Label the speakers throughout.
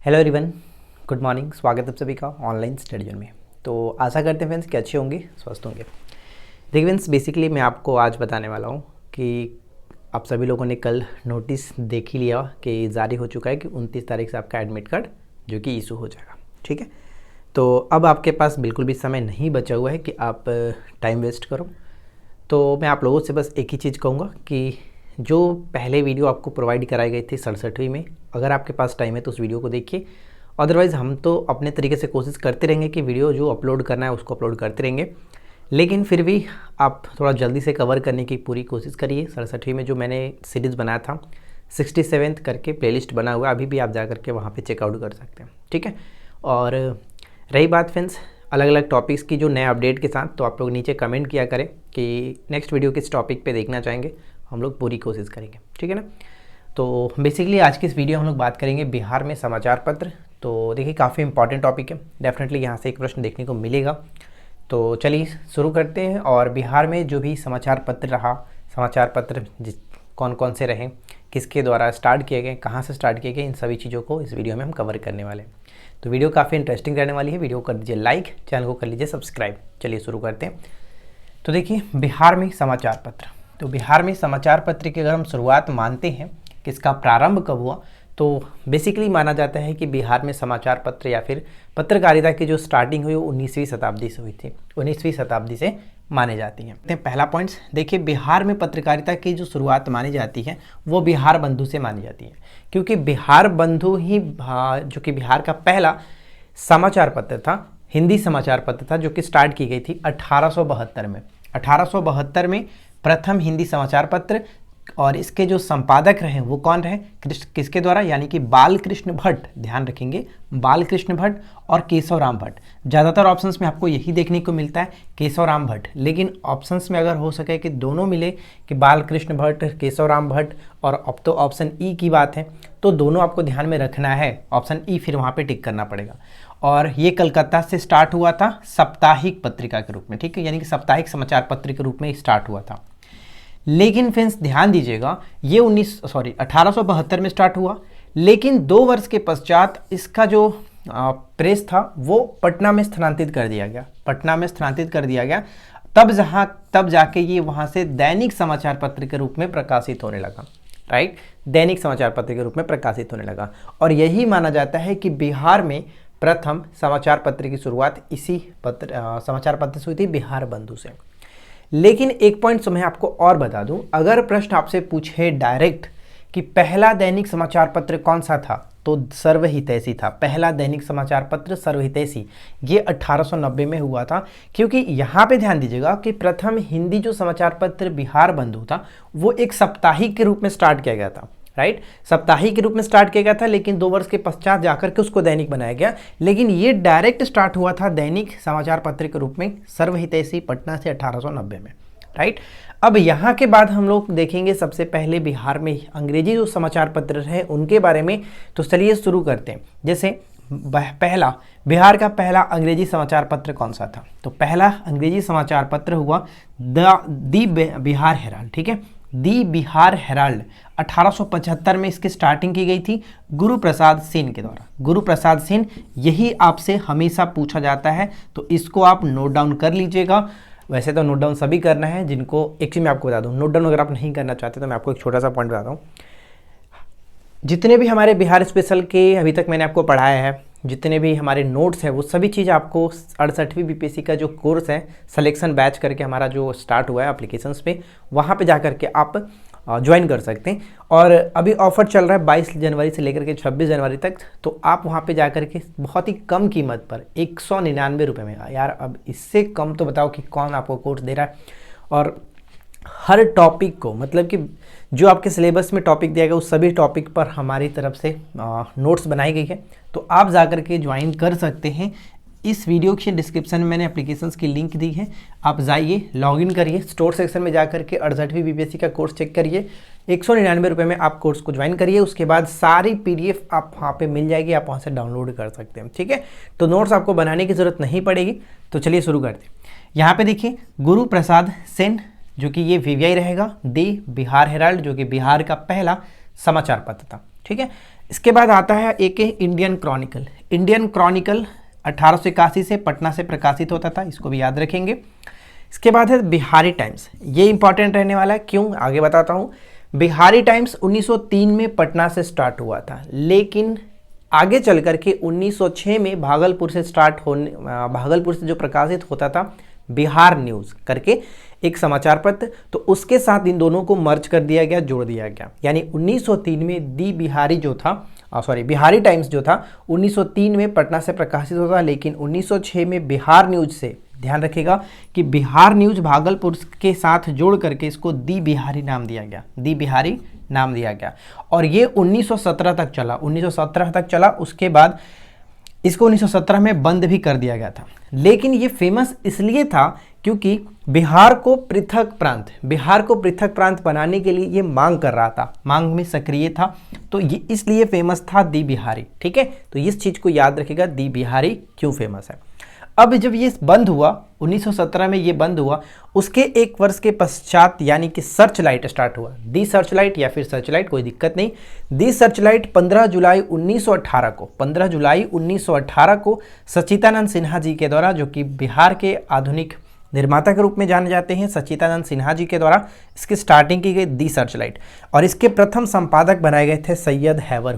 Speaker 1: Hello everyone, good morning. स्वागत है आप सभी का ऑनलाइन स्टडी जोन में। तो आशा करते हैं फ्रेंड्स कि अच्छे होंगे, स्वस्थ होंगे। देखिए फ्रेंड्स, बेसिकली मैं आपको आज बताने वाला हूँ कि आप सभी लोगों ने कल नोटिस देख ही लिया कि जारी हो चुका है कि 29 तारीख से आपका एडमिट कार्ड जो कि इशू हो जाएगा। ठीक है, तो अब आपके पास बिल्कुल भी समय नहीं बचा हुआ है कि आप टाइम वेस्ट करो। तो मैं आप लोगों से बस एक ही चीज़ कहूँगा कि जो पहले वीडियो आपको प्रोवाइड कराई गई थी 67वीं में, अगर आपके पास टाइम है तो उस वीडियो को देखिए। अदरवाइज़ हम तो अपने तरीके से कोशिश करते रहेंगे कि वीडियो जो अपलोड करना है उसको अपलोड करते रहेंगे, लेकिन फिर भी आप थोड़ा जल्दी से कवर करने की पूरी कोशिश करिए। 67वीं में जो मैंने सीरीज़ बनाया था 67th करके प्लेलिस्ट बना हुआ है, अभी भी आप जा करके वहाँ पर चेकआउट कर सकते हैं। ठीक है, और रही बात फ्रेंड्स अलग अलग टॉपिक्स की जो नए अपडेट के साथ, तो आप लोग नीचे कमेंट किया करें कि नेक्स्ट वीडियो किस टॉपिक पे देखना चाहेंगे, हम लोग पूरी कोशिश करेंगे। ठीक है ना। तो बेसिकली आज की इस वीडियो हम लोग बात करेंगे बिहार में समाचार पत्र। तो देखिए काफ़ी इंपॉर्टेंट टॉपिक है, डेफिनेटली यहाँ से एक प्रश्न देखने को मिलेगा। तो चलिए शुरू करते हैं। और बिहार में जो भी समाचार पत्र रहा, समाचार पत्र कौन कौन से रहे, किसके द्वारा स्टार्ट किए गए, कहाँ से स्टार्ट किए गए, इन सभी चीज़ों को इस वीडियो में हम कवर करने वाले हैं। तो वीडियो काफ़ी इंटरेस्टिंग रहने वाली है। वीडियो कर दीजिए लाइक, चैनल को कर लीजिए सब्सक्राइब। चलिए शुरू करते हैं। तो देखिए बिहार में समाचार पत्र, तो बिहार में समाचार पत्र की अगर हम शुरुआत मानते हैं कि इसका प्रारंभ कब हुआ, तो बेसिकली माना जाता है कि बिहार में समाचार पत्र या फिर पत्रकारिता की जो स्टार्टिंग हुई वो 19वीं शताब्दी से हुई थी। 19वीं शताब्दी से माने जाती हैं। पहला पॉइंट्स देखिए, बिहार में पत्रकारिता की जो शुरुआत मानी जाती है वो बिहार बंधु से मानी जाती है, क्योंकि बिहार बंधु ही जो कि बिहार का पहला समाचार पत्र था, हिंदी समाचार पत्र था, जो कि स्टार्ट की गई थी 1872 में। 1872 में प्रथम हिंदी समाचार पत्र, और इसके जो संपादक रहे वो कौन रहे, किसके द्वारा, यानी कि बालकृष्ण भट्ट। ध्यान रखेंगे, बालकृष्ण भट्ट और केशवराम भट्ट। ज़्यादातर ऑप्शंस में आपको यही देखने को मिलता है, केशवराम भट्ट, लेकिन ऑप्शंस में अगर हो सके कि दोनों मिले कि बालकृष्ण भट्ट, केशवराम भट्ट, और अब तो ऑप्शन ई की बात है, तो दोनों आपको ध्यान में रखना है। ऑप्शन ई फिर वहाँ पे टिक करना पड़ेगा। और ये कलकत्ता से स्टार्ट हुआ था साप्ताहिक पत्रिका के रूप में। ठीक है, यानी कि साप्ताहिक समाचार पत्र के रूप में स्टार्ट हुआ था। लेकिन फ्रेंड्स ध्यान दीजिएगा, ये 1872 में स्टार्ट हुआ, लेकिन 2 वर्ष के पश्चात इसका जो प्रेस था वो पटना में स्थानांतरित कर दिया गया। पटना में स्थानांतरित कर दिया गया, तब जाके ये वहाँ से दैनिक समाचार पत्र के रूप में प्रकाशित होने लगा। राइट, दैनिक समाचार पत्र के रूप में प्रकाशित होने लगा। और यही माना जाता है कि बिहार में प्रथम समाचार पत्र की शुरुआत इसी समाचार पत्र से हुई थी, बिहार बंधु से। लेकिन एक पॉइंट मैं आपको और बता दूं, अगर प्रश्न आपसे पूछे डायरेक्ट कि पहला दैनिक समाचार पत्र कौन सा था, तो सर्वहितैषी था। पहला दैनिक समाचार पत्र सर्वहितैषी, ये 1890 में हुआ था। क्योंकि यहाँ पे ध्यान दीजिएगा कि प्रथम हिंदी जो समाचार पत्र बिहार बंधु था वो एक साप्ताहिक के रूप में स्टार्ट किया गया था। राइट, साप्ताहिक के रूप में स्टार्ट किया गया था, लेकिन 2 वर्ष के पश्चात जाकर के उसको दैनिक बनाया गया। लेकिन ये डायरेक्ट स्टार्ट हुआ था दैनिक समाचार पत्र के रूप में सर्वहितैषी पटना से 1890 में। राइट, अब यहाँ के बाद हम लोग देखेंगे सबसे पहले बिहार में अंग्रेजी जो समाचार पत्र हैं उनके बारे में। तो चलिए शुरू करते हैं। जैसे पहला, बिहार का पहला अंग्रेजी समाचार पत्र कौन सा था, तो पहला अंग्रेजी समाचार पत्र हुआ दी बिहार हेराल्ड। ठीक है, दी बिहार हेराल्ड 1875 में इसकी स्टार्टिंग की गई थी गुरु प्रसाद सेन के द्वारा। गुरु प्रसाद सेन, यही आपसे हमेशा पूछा जाता है, तो इसको आप नोट डाउन कर लीजिएगा। वैसे तो नोट डाउन सभी करना है जिनको, एक चीज़ मैं आपको बता दूं, नोट डाउन अगर आप नहीं करना चाहते तो मैं आपको एक छोटा सा पॉइंट बताता हूँ। जितने भी हमारे बिहार स्पेशल के अभी तक मैंने आपको पढ़ाया है, जितने भी हमारे नोट्स हैं, वो सभी चीज़ आपको 68वीं बीपीएससी का जो कोर्स है सिलेक्शन बैच करके हमारा जो स्टार्ट हुआ है एप्लीकेशंस पे, वहाँ पे जा करके आप ज्वाइन कर सकते हैं। और अभी ऑफर चल रहा है 22 जनवरी से लेकर के 26 जनवरी तक, तो आप वहाँ पे जा करके बहुत ही कम कीमत पर 199 रुपये में, यार अब इससे कम तो बताओ कि कौन आपको कोर्स दे रहा है। और हर टॉपिक को, मतलब कि जो आपके सिलेबस में टॉपिक दिया गया उस सभी टॉपिक पर हमारी तरफ से नोट्स बनाई गई है, तो आप जा कर के ज्वाइन कर सकते हैं। इस वीडियो के डिस्क्रिप्शन में मैंने एप्लीकेशंस की लिंक दी है, आप जाइए लॉगिन करिए, स्टोर सेक्शन में जा करके 68वीं बीपीएससी का कोर्स चेक करिए, 199 रुपये में आप कोर्स को ज्वाइन करिए। उसके बाद सारी पीडीएफ आप वहाँ पे मिल जाएगी, आप वहाँ से डाउनलोड कर सकते हैं। ठीक है, तो नोट्स आपको बनाने की ज़रूरत नहीं पड़ेगी। तो चलिए शुरू करते हैं। यहाँ पे देखिए गुरु प्रसाद सेन, जो कि ये वीवीआई रहेगा, दी बिहार हेराल्ड, जो कि बिहार का पहला समाचार पत्र था। ठीक है, इसके बाद आता है एक इंडियन क्रॉनिकल। इंडियन क्रॉनिकल 1881 से पटना से प्रकाशित होता था, इसको भी याद रखेंगे। इसके बाद है बिहारी टाइम्स, ये इंपॉर्टेंट रहने वाला है, क्यों आगे बताता हूँ। बिहारी टाइम्स 1903 में पटना से स्टार्ट हुआ था, लेकिन आगे चल करके 1906 में भागलपुर से भागलपुर से जो प्रकाशित होता था बिहार न्यूज़ करके एक समाचार पत्र, तो उसके साथ इन दोनों को मर्ज कर दिया गया, जोड़ दिया गया। यानी 1903 में बिहारी टाइम्स जो था 1903 में पटना से प्रकाशित होता, लेकिन 1906 में बिहार न्यूज़ से, ध्यान रखिएगा कि बिहार न्यूज़ भागलपुर के साथ जोड़ करके इसको दी बिहारी नाम दिया गया, दी बिहारी नाम दिया गया। और ये 1917 तक चला, 1917 तक चला। उसके बाद इसको 1917 में बंद भी कर दिया गया था। लेकिन ये फेमस इसलिए था क्योंकि बिहार को पृथक प्रांत बनाने के लिए ये मांग कर रहा था, मांग में सक्रिय था, तो ये इसलिए फेमस था दी बिहारी। ठीक है, तो इस चीज़ को याद रखिएगा, दी बिहारी क्यों फेमस है। अब जब ये बंद हुआ 1917 में, ये बंद हुआ, उसके एक वर्ष के पश्चात यानी कि सर्च लाइट स्टार्ट हुआ। दी सर्च लाइट या फिर सर्च लाइट, कोई दिक्कत नहीं। दी सर्च लाइट 15 जुलाई 1918 को सच्चिदानंद सिन्हा जी के द्वारा, जो कि बिहार के आधुनिक निर्माता के रूप में जाने जाते हैं, सच्चिदानंद सिन्हा जी के द्वारा इसकी स्टार्टिंग की गई दी सर्च लाइट। और इसके प्रथम संपादक बनाए गए थे सैयद हैवर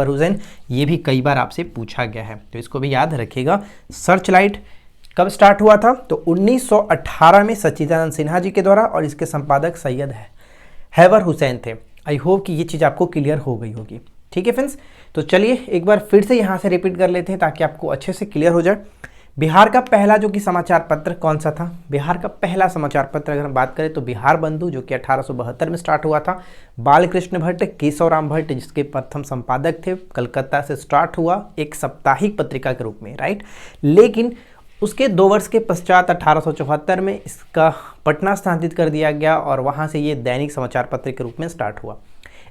Speaker 1: हुसैन। ये भी कई बार आपसे पूछा गया है, तो इसको भी याद रखिएगा। सर्च लाइट कब स्टार्ट हुआ था, तो 1918 में सच्चिदानंद सिन्हा जी के द्वारा, और इसके संपादक सैयद हैवर हुसैन थे। आई होप कि ये चीज़ आपको क्लियर हो गई होगी। ठीक है फ्रेंड्स, तो चलिए एक बार फिर से यहाँ से रिपीट कर लेते हैं ताकि आपको अच्छे से क्लियर हो जाए। बिहार का पहला जो कि समाचार पत्र कौन सा था, बिहार का पहला समाचार पत्र अगर हम बात करें तो बिहार बंधु, जो कि 1872 में स्टार्ट हुआ था। बालकृष्ण भट्ट, केशवराम भट्ट जिसके प्रथम संपादक थे, कलकत्ता से स्टार्ट हुआ एक साप्ताहिक पत्रिका के रूप में, राइट। लेकिन उसके 2 वर्ष के पश्चात 1874 में इसका पटना स्थानांतरित कर दिया गया और वहाँ से ये दैनिक समाचार पत्र के रूप में स्टार्ट हुआ।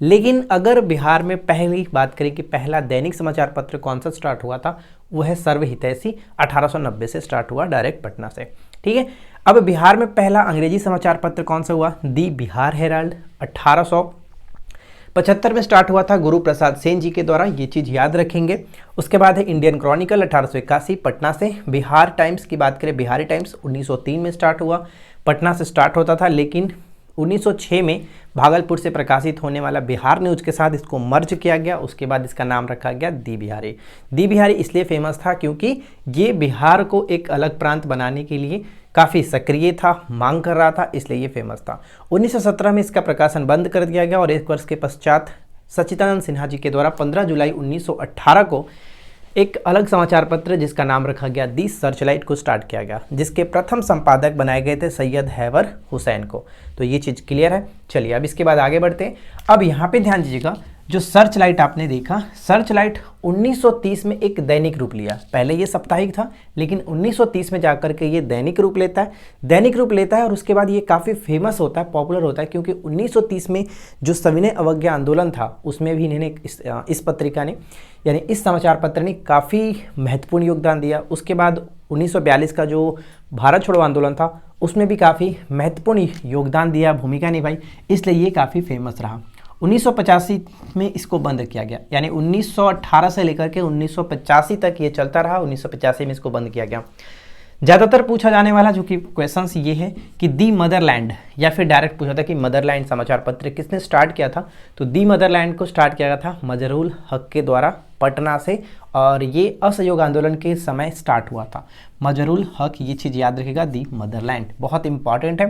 Speaker 1: लेकिन अगर बिहार में पहली बात करें कि पहला दैनिक समाचार पत्र कौन सा स्टार्ट हुआ था, वो है सर्व हितैषी, 1890 से स्टार्ट हुआ डायरेक्ट पटना से। ठीक है, अब बिहार में पहला अंग्रेजी समाचार पत्र कौन सा हुआ, दी बिहार हेराल्ड, 1875 में स्टार्ट हुआ था गुरु प्रसाद सेन जी के द्वारा, ये चीज़ याद रखेंगे। उसके बाद है इंडियन क्रॉनिकल 1881 पटना से। बिहार टाइम्स की बात करें, बिहारी टाइम्स 1903 में स्टार्ट हुआ, पटना से स्टार्ट होता था, लेकिन 1906 में भागलपुर से प्रकाशित होने वाला बिहार न्यूज़ के साथ इसको मर्ज किया गया। उसके बाद इसका नाम रखा गया दी बिहारी। दी बिहारी इसलिए फेमस था क्योंकि ये बिहार को एक अलग प्रांत बनाने के लिए काफ़ी सक्रिय था, मांग कर रहा था, इसलिए ये फेमस था। 1917 में इसका प्रकाशन बंद कर दिया गया और एक वर्ष के पश्चात सच्चिदानंद सिन्हा जी के द्वारा 15 जुलाई 1918 को एक अलग समाचार पत्र जिसका नाम रखा गया दी सर्चलाइट को स्टार्ट किया गया, जिसके प्रथम संपादक बनाए गए थे सैयद हैवर हुसैन को। तो ये चीज़ क्लियर है। चलिए अब इसके बाद आगे बढ़ते हैं। अब यहाँ पे ध्यान दीजिएगा, जो सर्च लाइट आपने देखा, सर्च लाइट 1930 में एक दैनिक रूप लिया। पहले ये साप्ताहिक था, लेकिन 1930 में जाकर के ये दैनिक रूप लेता है और उसके बाद ये काफ़ी फेमस होता है, पॉपुलर होता है, क्योंकि 1930 में जो सविनय अवज्ञा आंदोलन था उसमें भी इन्होंने इस पत्रिका ने, यानी इस समाचार पत्र ने काफ़ी महत्वपूर्ण योगदान दिया। उसके बाद 1942 का जो भारत छोड़ो आंदोलन था उसमें भी काफ़ी महत्वपूर्ण योगदान दिया, भूमिका निभाई, इसलिए ये काफ़ी फेमस रहा। 1985 में इसको बंद किया गया, यानी 1918 से लेकर के 1985 तक ये चलता रहा। 1985 में इसको बंद किया गया। ज़्यादातर पूछा जाने वाला जो कि क्वेश्चंस ये है कि दी मदरलैंड, या फिर डायरेक्ट पूछा था कि मदरलैंड समाचार पत्र किसने स्टार्ट किया था, तो दी मदरलैंड को स्टार्ट किया गया था मजरूल हक के द्वारा पटना से, और ये असहयोग आंदोलन के समय स्टार्ट हुआ था। मजरूल हक, ये चीज़ याद रखिएगा, दी मदरलैंड बहुत इंपॉर्टेंट है।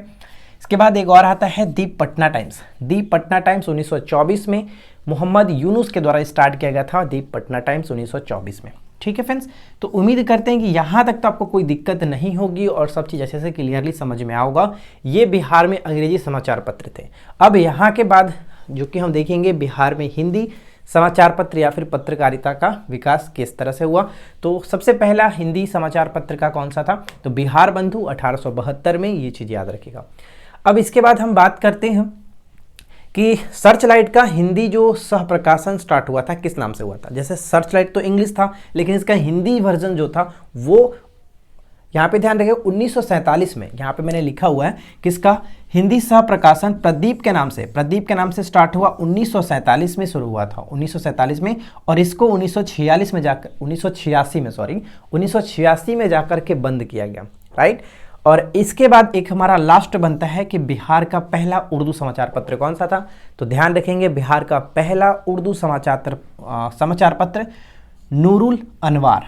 Speaker 1: इसके बाद एक और आता है दी पटना टाइम्स। दी पटना टाइम्स 1924 में मोहम्मद यूनुस के द्वारा स्टार्ट किया गया था, दी पटना टाइम्स 1924 में। ठीक है फ्रेंड्स, तो उम्मीद करते हैं कि यहाँ तक तो आपको कोई दिक्कत नहीं होगी और सब चीज़ अच्छे से क्लियरली समझ में आओगा। ये बिहार में अंग्रेजी समाचार पत्र थे। अब यहाँ के बाद जो कि हम देखेंगे बिहार में हिंदी समाचार पत्र या फिर पत्रकारिता का विकास किस तरह से हुआ। तो सबसे पहला हिंदी समाचार पत्र का कौन सा था, तो बिहार बंधु 1872 में, ये चीज़ याद रखिएगा। अब इसके बाद हम बात करते हैं कि सर्च लाइट का हिंदी जो सह प्रकाशन स्टार्ट हुआ था किस नाम से हुआ था। जैसे सर्च लाइट तो इंग्लिश था, लेकिन इसका हिंदी वर्जन जो था वो यहाँ पे ध्यान रखें 1947 में, यहाँ पे मैंने लिखा हुआ है किसका, हिंदी सह प्रकाशन प्रदीप के नाम से स्टार्ट हुआ, 1947 में शुरू हुआ था, 1947 में, और इसको 1986 में जाकर के बंद किया गया, राइट। और इसके बाद एक हमारा लास्ट बनता है कि बिहार का पहला उर्दू समाचार पत्र कौन सा था, तो ध्यान रखेंगे बिहार का पहला उर्दू समाचार पत्र नूरुल अनवार,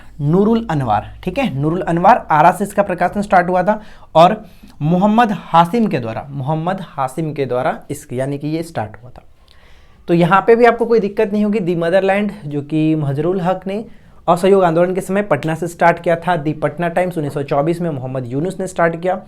Speaker 1: ठीक है, नूरुल अनवार, आरा से इसका प्रकाशन स्टार्ट हुआ था और मोहम्मद हाशिम के द्वारा इसकी यानी कि ये स्टार्ट हुआ था। तो यहाँ पे भी आपको कोई दिक्कत नहीं होगी। दी मदरलैंड जो कि मजरूल हक ने असहयोग आंदोलन के समय पटना से स्टार्ट किया था। दी पटना टाइम्स 1924 में मोहम्मद यूनुस ने स्टार्ट किया।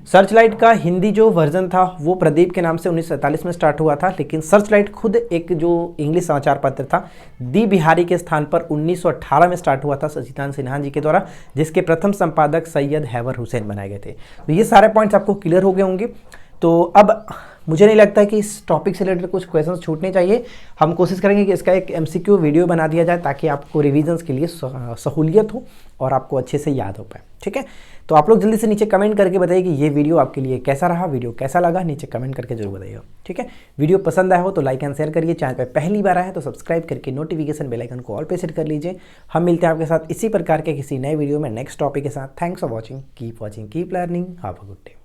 Speaker 1: सर्चलाइट का हिंदी जो वर्जन था वो प्रदीप के नाम से 1947 में स्टार्ट हुआ था, लेकिन सर्चलाइट खुद एक जो इंग्लिश समाचार पत्र था दी बिहारी के स्थान पर 1918 में स्टार्ट हुआ था शशिकांत सिन्हा जी के द्वारा, जिसके प्रथम संपादक सैयद हैवर हुसैन बनाए गए थे। तो ये सारे पॉइंट्स आपको क्लियर हो गए होंगे। तो अब मुझे नहीं लगता है कि इस टॉपिक से रिलेटेड कुछ क्वेश्चंस छूटने चाहिए। हम कोशिश करेंगे कि इसका एक MCQ वीडियो बना दिया जाए ताकि आपको रिवीजन्स के लिए सहूलियत हो और आपको अच्छे से याद हो पाए, ठीक है। तो आप लोग जल्दी से नीचे कमेंट करके बताइए कि ये वीडियो आपके लिए कैसा रहा, वीडियो कैसा लगा, नीचे कमेंट करके जरूर बताइएगा, ठीक है। वीडियो पसंद आया हो तो लाइक एंड शेयर करिए, चैनल पर पहली बार आया है तो सब्सक्राइब करके नोटिफिकेशन बेल आइकन को ऑल पे सेट कर लीजिए। हम मिलते हैं आपके साथ इसी प्रकार के किसी नए वीडियो में नेक्स्ट टॉपिक के साथ। Thanks for watching, keep learning, have a good day.